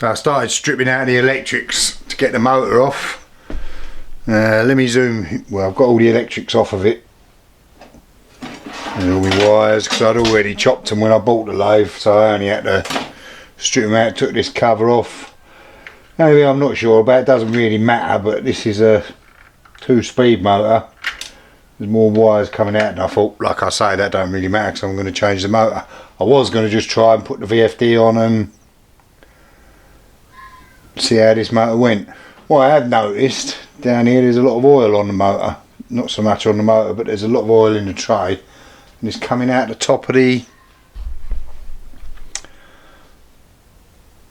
I started stripping out the electrics to get the motor off. Let me zoom. Well, I've got all the electrics off of it and all my wires, because I'd already chopped them when I bought the lathe, so I only had to strip them out. Took this cover off. Maybe I'm not sure about it, doesn't really matter, but this is a 2-speed motor. There's more wires coming out, and I thought, like I say, that don't really matter because I'm going to change the motor. I was going to just try and put the VFD on and see how this motor went. What I have noticed down here, there's a lot of oil on the motor. Not so much on the motor, but there's a lot of oil in the tray, and it's coming out the top of the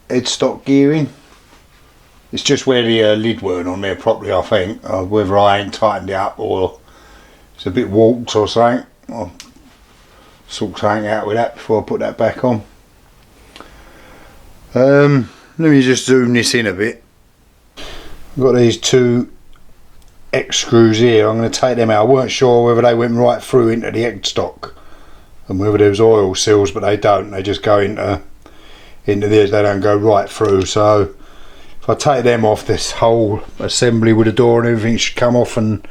headstock gearing. It's just where the lid weren't on there properly, I think. Whether I ain't tightened it up or it's a bit warped or something. I'll sort something out with that before I put that back on. Let me just zoom this in a bit. I've got these 2 X screws here. I'm going to take them out. I weren't sure whether they went right through into the headstock and whether there was oil seals, but they don't. They just go into this. They don't go right through. So if I take them off, this whole assembly with the door and everything should come off and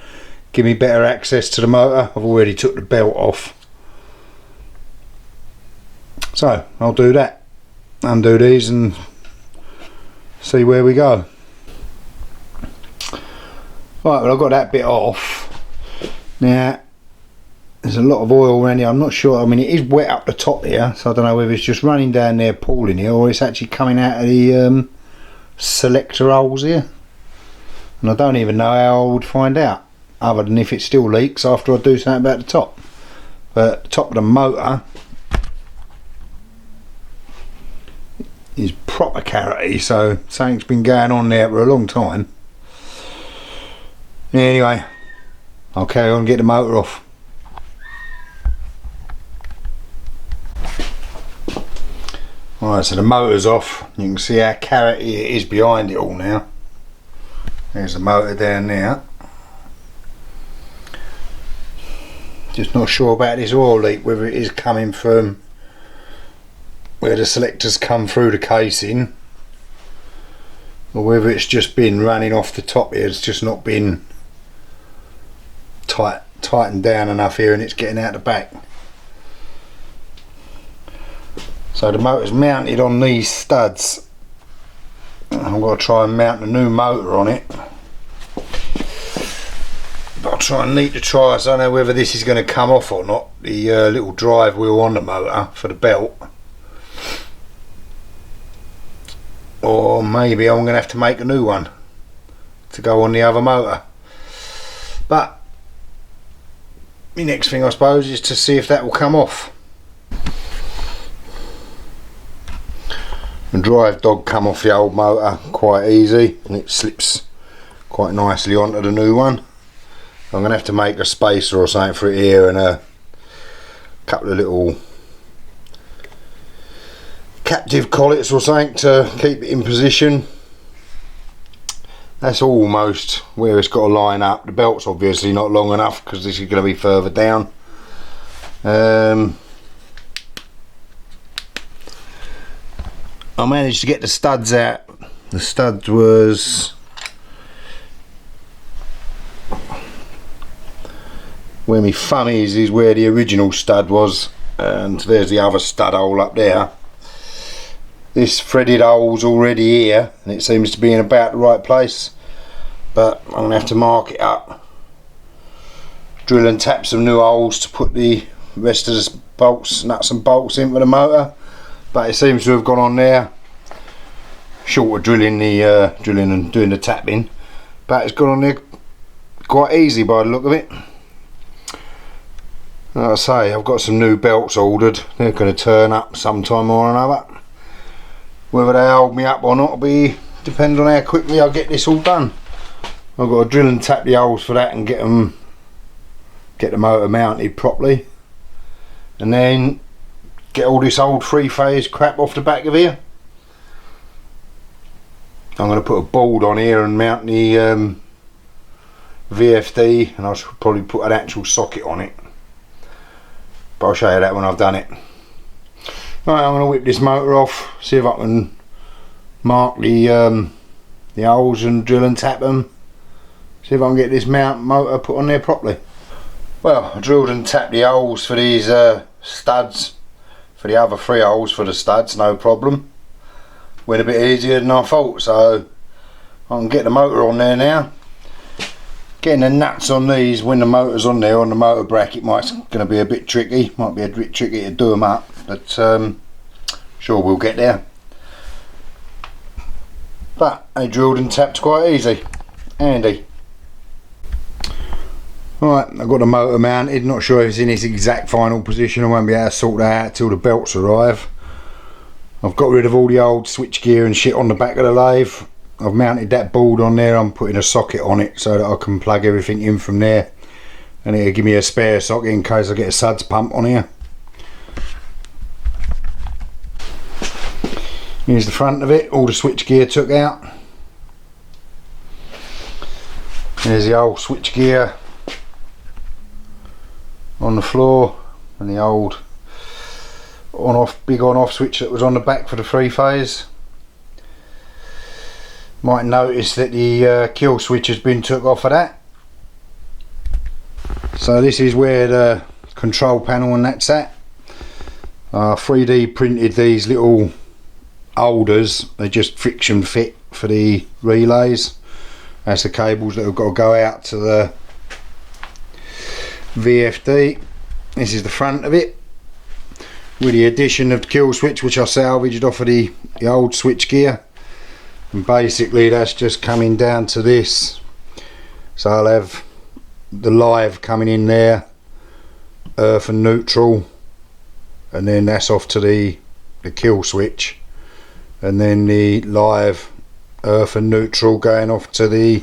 give me better access to the motor. I've already took the belt off, so I'll do that, undo these and see where we go. Right, well, I've got that bit off. Now there's a lot of oil around here. I'm not sure, I mean it is wet up the top here, so I don't know whether it's just running down there pooling here or it's actually coming out of the selector holes here, and I don't even know how I would find out, other than if it still leaks after I do something about the top. But the top of the motor is proper carroty, so something's been going on there for a long time. Anyway, I'll carry on and get the motor off. Alright, so the motor's off. You can see how carroty it is behind it all now. There's the motor down there. Just not sure about this oil leak, whether it is coming from where the selectors come through the casing, or whether it's just been running off the top here. It's just not been tightened down enough here and it's getting out the back. So the motor's mounted on these studs. I'm going to try and mount a new motor on it. But I'll try and need to try. I don't know whether this is going to come off or not. The little drive wheel on the motor for the belt. Or maybe I'm going to have to make a new one to go on the other motor. But the next thing I suppose is to see if that will come off. The drive dog come off the old motor quite easy, and it slips quite nicely onto the new one. I'm going to have to make a spacer or something for it here, and a couple of little captive collets or something to keep it in position. That's almost where it's got to line up. The belt's obviously not long enough because this is going to be further down. I managed to get the studs out. The stud was where my thumb is where the original stud was, and there's the other stud hole up there. This threaded hole's already here and it seems to be in about the right place, but I'm going to have to mark it up, drill and tap some new holes to put the rest of the bolts, nuts and bolts in for the motor. But it seems to have gone on there, short of drilling and doing the tapping, but it's gone on there quite easy by the look of it. Like I say, I've got some new belts ordered. They're going to turn up sometime or another. Whether they hold me up or not will be depend on how quickly I get this all done. I've got to drill and tap the holes for that and get the motor mounted properly, and then get all this old 3-phase crap off the back of here. I'm going to put a board on here and mount the VFD, and I should probably put an actual socket on it, but I'll show you that when I've done it. Right, I'm going to whip this motor off, see if I can mark the holes and drill and tap them. See if I can get this mount motor put on there properly. Well, I drilled and tapped the holes for these studs, for the other 3 holes for the studs, no problem. Went a bit easier than I thought, so I can get the motor on there now. Getting the nuts on these when the motor's on there on the motor bracket might going to be a bit tricky. Might be a bit tricky to do them up, but sure we'll get there. But they drilled and tapped quite easy, handy. Right, I've got the motor mounted. Not sure if it's in its exact final position. I won't be able to sort that out till the belts arrive. I've got rid of all the old switch gear and shit on the back of the lathe. I've mounted that board on there. I'm putting a socket on it so that I can plug everything in from there, and it'll give me a spare socket in case I get a suds pump on here. Here's the front of it, all the switch gear took out. There's the old switch gear on the floor, and the old big on off switch that was on the back for the 3-phase. Might notice that the kill switch has been took off of that. So this is where the control panel and that's at. 3D printed these little holders. They just friction fit for the relays. That's the cables that have got to go out to the VFD. This is the front of it, with the addition of the kill switch, which I salvaged off of the old switch gear. And basically that's just coming down to this. So I'll have the live coming in there, earth and neutral, and then that's off to the kill switch, and then the live earth and neutral going off to the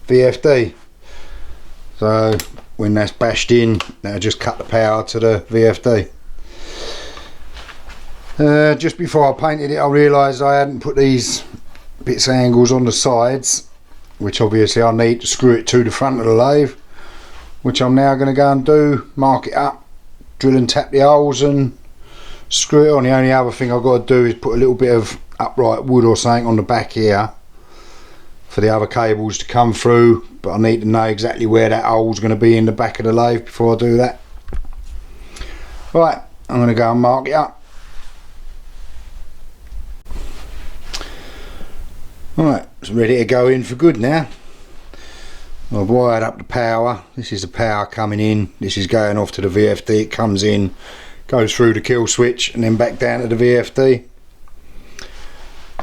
VFD. So when that's bashed in, that'll just cut the power to the VFD. Just before I painted it, I realised I hadn't put these bits of angles on the sides, which obviously I need to screw it to the front of the lathe, which I'm now going to go and do. Mark it up, drill and tap the holes and screw it on. The only other thing I've got to do is put a little bit of upright wood or something on the back here for the other cables to come through, but I need to know exactly where that hole's going to be in the back of the lathe before I do that. Right, I'm going to go and mark it up. Right, it's ready to go in for good now. I've wired up the power. This is the power coming in. This is going off to the VFD. It comes in, goes through the kill switch and then back down to the VFD.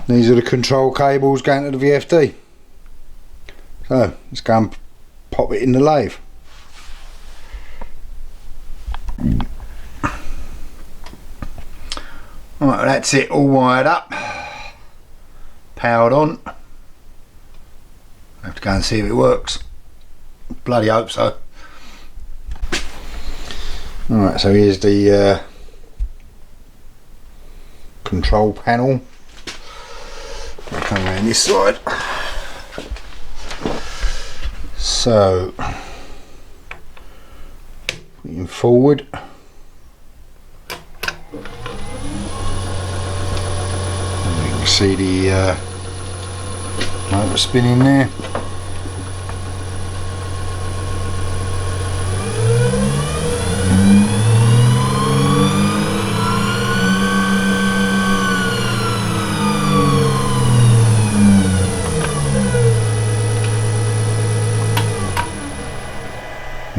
These are the control cables going to the VFD. So let's go and pop it in the lathe. Right, that's it, all wired up, powered on. I have to go and see if it works. Bloody hope so. Alright, so here's the control panel. I'll come around this side. So, putting forward. And you can see the motor spinning there.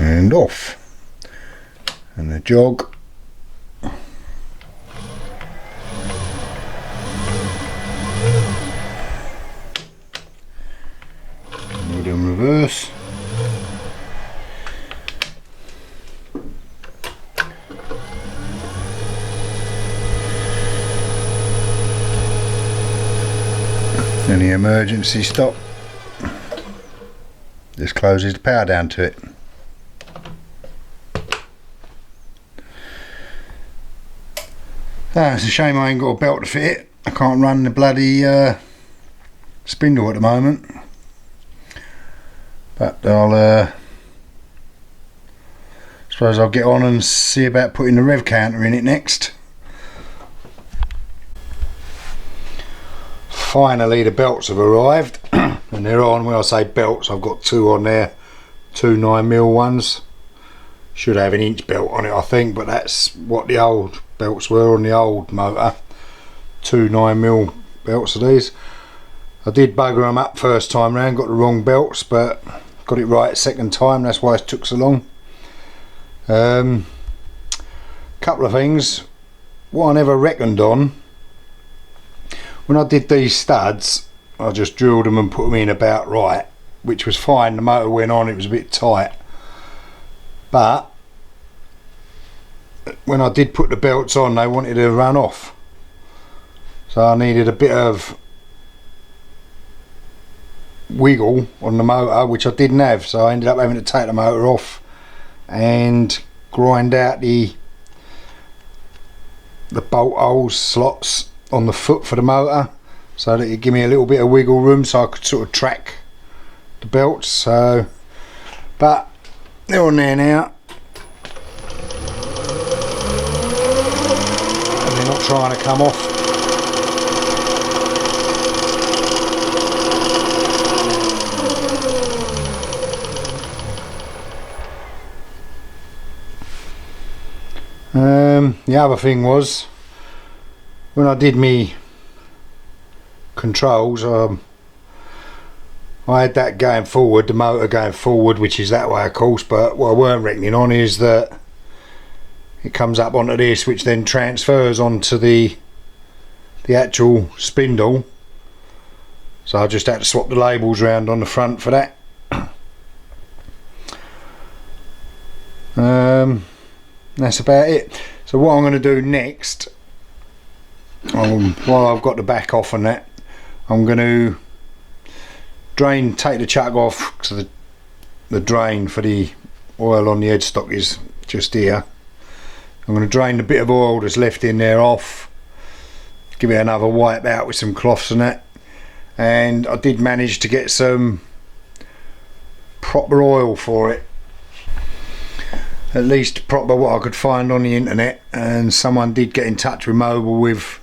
And off, and the jog, and in reverse, and the emergency stop just closes the power down to it. It's a shame I ain't got a belt to fit it. I can't run the bloody spindle at the moment, but I'll suppose I'll get on and see about putting the rev counter in it next. finally the belts have arrived and they're on. When I say belts, I've got two on there, two 9mm ones. Should have an inch belt on it I think, but that's what the old belts were on the old motor. Two 9mm belts of these. I did bugger them up first time round, got the wrong belts, but got it right second time, that's why it took so long. Couple of things. What I never reckoned on, when I did these studs, I just drilled them and put them in about right, which was fine. The motor went on, it was a bit tight, but when I did put the belts on, they wanted to run off, so I needed a bit of wiggle on the motor, which I didn't have, so I ended up having to take the motor off and grind out the bolt holes, slots on the foot for the motor, so that it give me a little bit of wiggle room so I could sort of track the belts. So, but they're on there now and they're not trying to come off. The other thing was, when I did me controls, I had that going forward, the motor going forward, which is that way of course, but what I weren't reckoning on is that it comes up onto this, which then transfers onto the actual spindle, so I just had to swap the labels around on the front for that. That's about it. So what I'm going to do next, while I've got the back off on that, I'm going to take the chuck off, so the drain for the oil on the headstock is just here. I'm going to drain the bit of oil that's left in there off, give it another wipe out with some cloths and that, and I did manage to get some proper oil for it. At least proper what I could find on the internet, and someone did get in touch with Mobil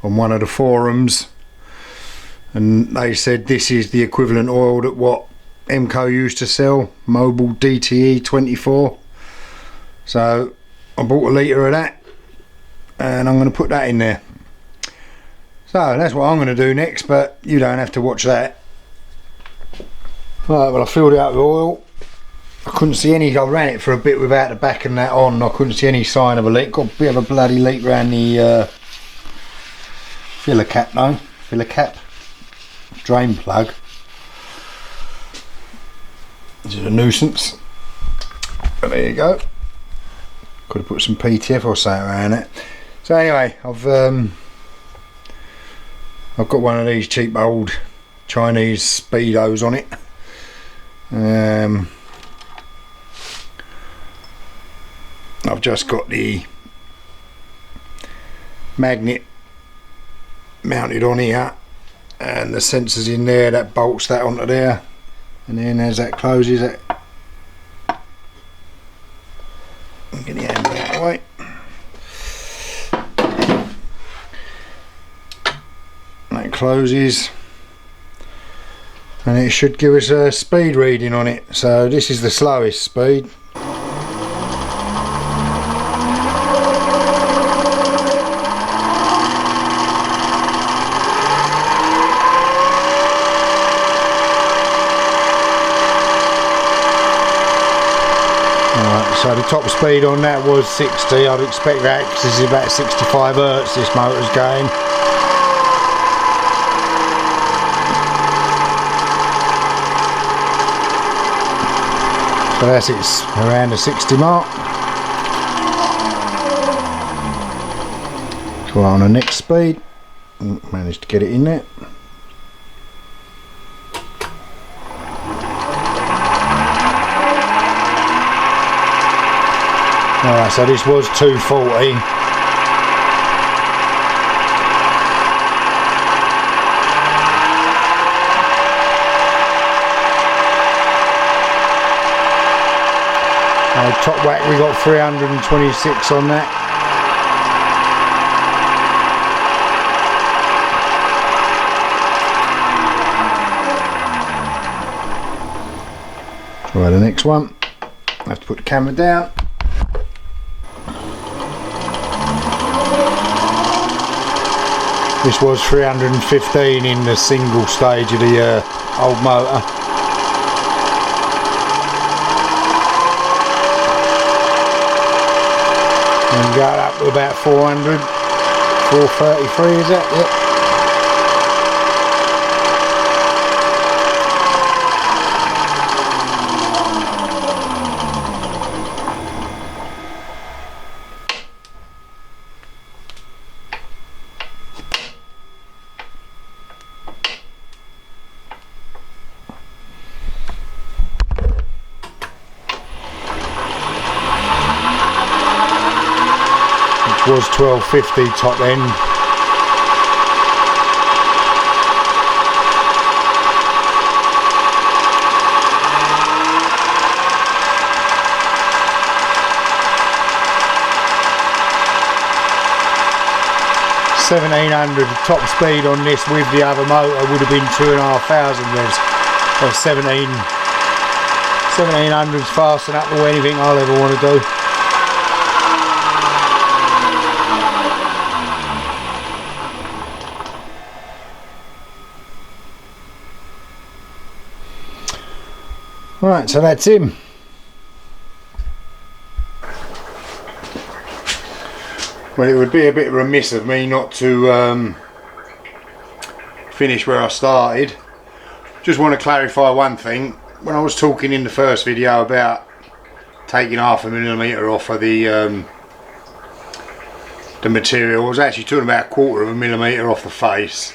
on one of the forums, and they said this is the equivalent oil that what Emco used to sell, Mobil DTE 24. So I bought a litre of that and I'm going to put that in there. So that's what I'm going to do next, but you don't have to watch that. Right, well, I filled it up with oil. I couldn't see any, I ran it for a bit without the back and that on, I couldn't see any sign of a leak. Got a bit of a bloody leak around the filler cap though, filler cap, drain plug, which is a nuisance. But there you go. Could have put some PTF or something around it. So anyway, I've got one of these cheap old Chinese speedos on it. I've just got the magnet mounted on here and the sensors in there that bolts that onto there, and then as that closes it, get the handle out of the way. That closes and it should give us a speed reading on it. So this is the slowest speed. So the top speed on that was 60. I'd expect that because this is about 65 Hertz this motor's going. So that's it's around the 60 mark. So on the next speed, managed to get it in there. Alright, so this was 240. Top whack, we got 326 on that. Right, the next one, I have to put the camera down. This was 315 in the single stage of the old motor. And got up to about 400, 433 is that? Yep. Was 1250 top end. $1,700 top speed on this with the other motor would have been 2,500 revs, or 1700 is fast enough for anything I'll ever want to do. Right, so that's him. Well, it would be a bit remiss of me not to finish where I started. Just want to clarify one thing. When I was talking in the first video about taking 0.5 millimetre off of the material, I was actually talking about 1/4 millimetre off the face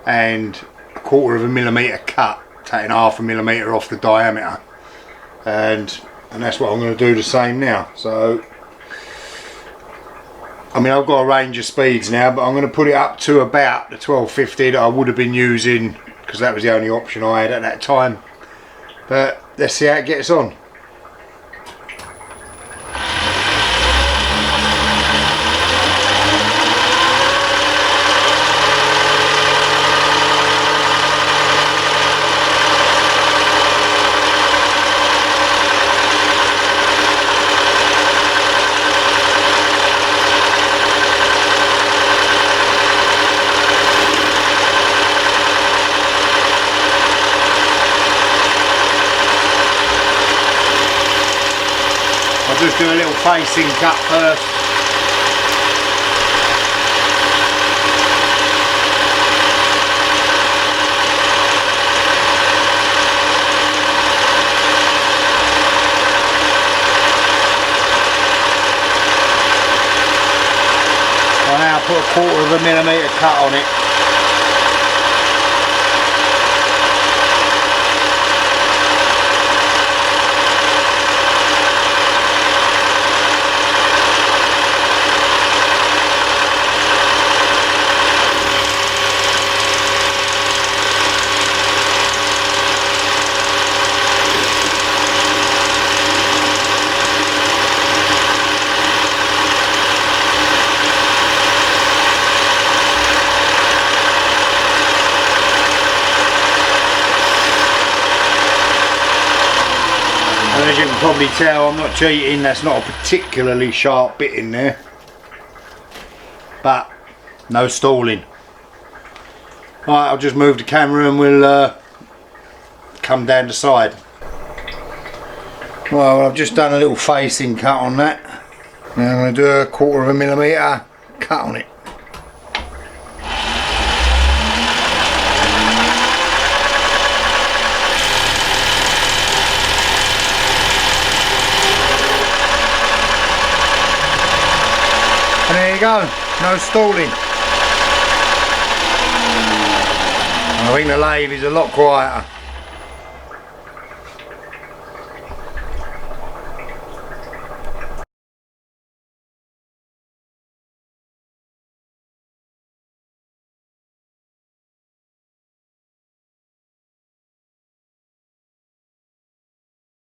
and 1/4 millimetre cut, taking 0.5 millimetre off the diameter. And that's what I'm going to do the same now. So I mean, I've got a range of speeds now, but I'm going to put it up to about the 1250 that I would have been using, because that was the only option I had at that time. But let's see how it gets on. I'll just do a little facing cut first. I'll now put 1/4 millimetre cut on it. And as you can probably tell, I'm not cheating, that's not a particularly sharp bit in there, but no stalling. Right, I'll just move the camera and we'll come down the side. Well, I've just done a little facing cut on that. Now I'm going to do a 1/4 millimetre cut on it. And there you go, no stalling. I think the lathe is a lot quieter.